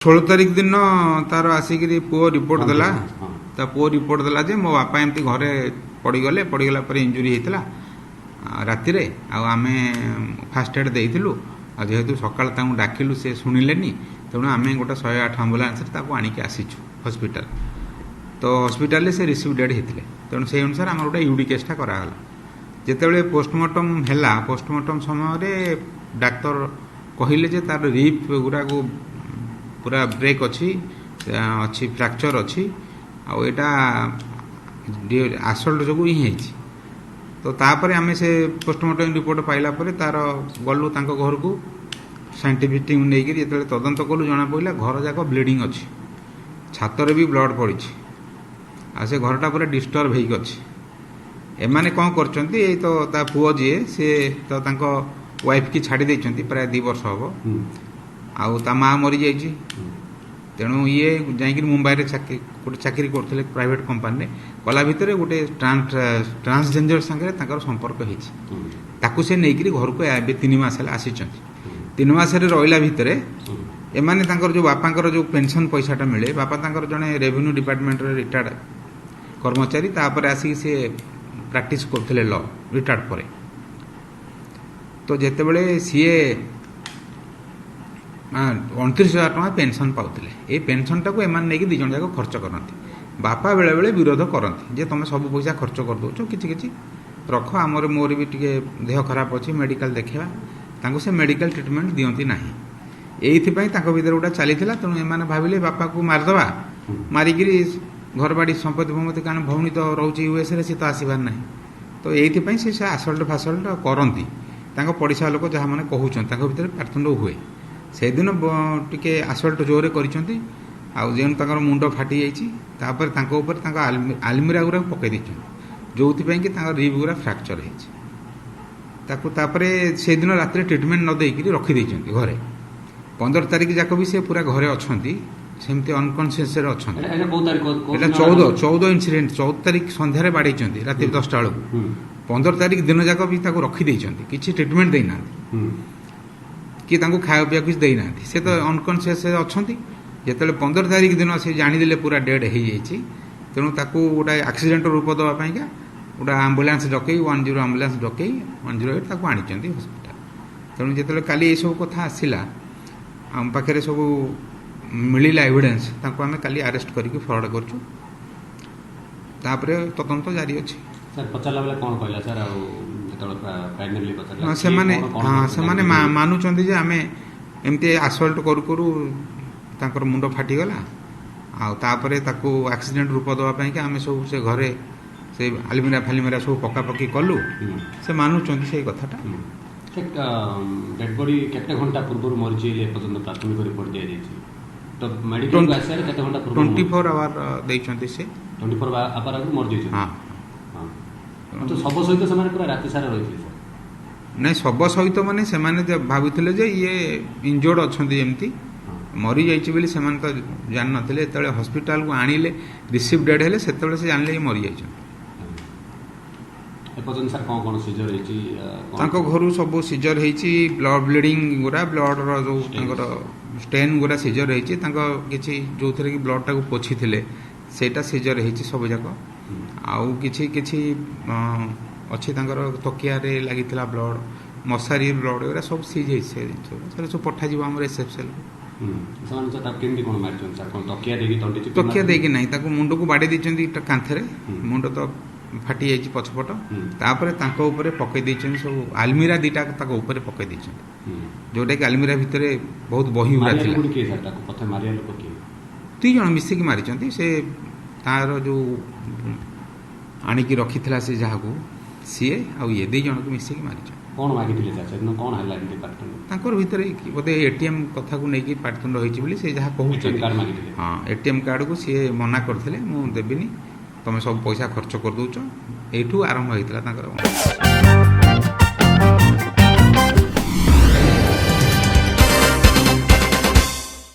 16 तारिख दिन तार आसिक पुओ रिपोर्ट देला ता पुओ रिपोर्ट देला जे मो बापा एमती घरे पड़गला पर इंजुरी होता राति रे आमे फास्ट एड देइथिलु जेहेतु सकाळ तांकु डाकिलु से सुनिलेनी तेणु आमे गोटे 108 आंबुलांस आणिक आसीचु हॉस्पिटल तो हॉस्पिटल से रिसीव डेड होते तेणु से अनुसार आम गोटे यूडी केसटा कराला जितेबाला पोस्टमार्टम हैला पोस्टमार्टम समय डाक्तर कहले जे तार रिप गुरा को पूरा ब्रेक अच्छी फ्रैक्चर अच्छी आटा आसल्ट जो ही तो तापर आम से पोस्टमार्टम रिपोर्ट पाइला पर तार गलु घर को साइंटिफिक टीम नहीं जो तदंत कलु जना पड़ा घर जाक ब्लीडिंग अच्छी छातर भी ब्लड पड़ी से घरटा पूरा डिस्टर्ब होगी एमाने कौन करछंती तो ता पुओ जी से तो तांको वाइफ की छाड़ी देछंती प्राय 2 वर्ष हम आउ ता माँ मरी जाइए तेणु ये जाकि मुंबई रे गोटे चाकरी करते प्राइवेट कंपानी कला भितर गोटे ट्रांसजेंडर संगे संपर्क होता से नहीं घर को 3 मास आसी 3 मास रहा भितर एमाने जो बापा जो पेंशन पैसाटा मिले बापा जड़े रेवेन्यू डिपार्टमेंट रिटायर्ड कर्मचारी तापर आसिक से प्रैक्टिस करते लॉ रिटायर्ड पर तो जितेबले सीए 29,000 टका पेंशन पाते ये पेंशन टाक एम नहीं 2 जन जाक खर्च करती बापा बेले बेले विरोध करती जे तुम सब पैसा खर्च कर दौ कि रख आमर मोर भी टे देह खराब अच्छी मेडिकल देखा से मेडिकल ट्रिटमेंट दिखती ना ये भर गोटा चली तेणु एम भाविले बापा को मारिदे मारिक घर बाड़ी संपत्ति फंपत्ति कारण भौणी तो रोचे यूएस सी तो आसबार ना तो ये से आसल्ट फासल्ट करती पड़ोसा लोक जहाँ मैंने कहते भर पारतंड हुए से दिन टे आसल्ट जोरे कर मुंड फाटी जापर आलमीरा गुरा पकई देते जो कि रिब गुरा फ्रैक्चर होतापर से दिन रात ट्रिटमेंट न देकी रखीदे घरे 15 तारिख जाक भी से पूरा घरे अच्छा सेमती अनकनसीयस अच्छा 14 इनसीडेंट 14 तारिख सन्धार बाड़े रात 10टा बेलू 15 तारिख दिन जाक भी रखीदे किसी ट्रिटमेंट देना कि खाया पीया कुछ देना से तो अनकनसीयस अच्छा जिते 15 तारिख दिन से जानीदे पूरा डेड हो तेणु गोटे एक्सीडेंट रूप देवाई गोटे आंबुलांस डकई 10 आंबुलांस डकई 108 आनी हस्पिटाल तेणु जिते काली सब कथा आसला आम पाखे सब मिलला एविडेंस आम काली अरेस्ट करके फरवर्ड करछु तापर तदंत जारी अछि सर पचारला बेला कोन कहला सर प्राइमरीली पचारला से माने मानुचंदी जे आमे एमते असल्ट करू तांकर मुंड फाटी गला आ तापरे ताको एक्सीडेंट रूप दवा पई के आमे सब से घरे से आलमीरा फालमीरा सब पका पकी कलु से मानुचंदी से कथाटा डेड बॉडी केते घंटा पूर्व मरजी ले पर्यंत प्राथमिक रिपोर्ट दिया जायछि तो मेडिकल आसर केते घंटा पूर्व 24 आवर दैछंती से 24 आवर आगु मर जायछि हां तो सब सहित से पूरा राति सारा रही नहीं सब सहित माने से माने भाविथिले जे ये इंजर्ड अछंती एमती मरी जाइछि बोली से तो जान नथिले एतले हॉस्पिटल को आनिले रिसीव डेड हेले सेतले से जानले ये मरी जाइछि सर कौन कौन सीजर घर सब सीजर होती ब्लड ब्लीडिंग गुरा ब्लड रो स्टेन गुरा सीजर होती जो थे कि ब्लड टाक पोछि थे सेटा सीजर होती सब जाक आउ किछि अच्छी तकिया लगी ब्लड मशारी ब्लड गुरा सब सीज हो सब पठाजी आम एसएफएल तकिया देकी ना मुंड को बाड़े देती कांथरे मुंड तो फाटी जाइए पछपट तापर पकई देछन सब आलमीरा 2टा ऊपर पकई देछन जोटा कि आलमीरा भितर बहुत बही उड़ा थिला 2 जन मिसिक मारी से तार जो आनिकी रखी थिला से जहाको सीए आ ये 2 जन को मिसिक मारी कौन मागिथिले सर कौन हला इनके पार्टनर तांकर भितर बोधे एटीएम कथा को लेकी पार्टनर होइछि बोली से जहा कहू हां एटीएम कार्ड को सीए मना करथिले मु देबिनी तुम सब पैसा खर्च कर दौच यू आरंभ होता।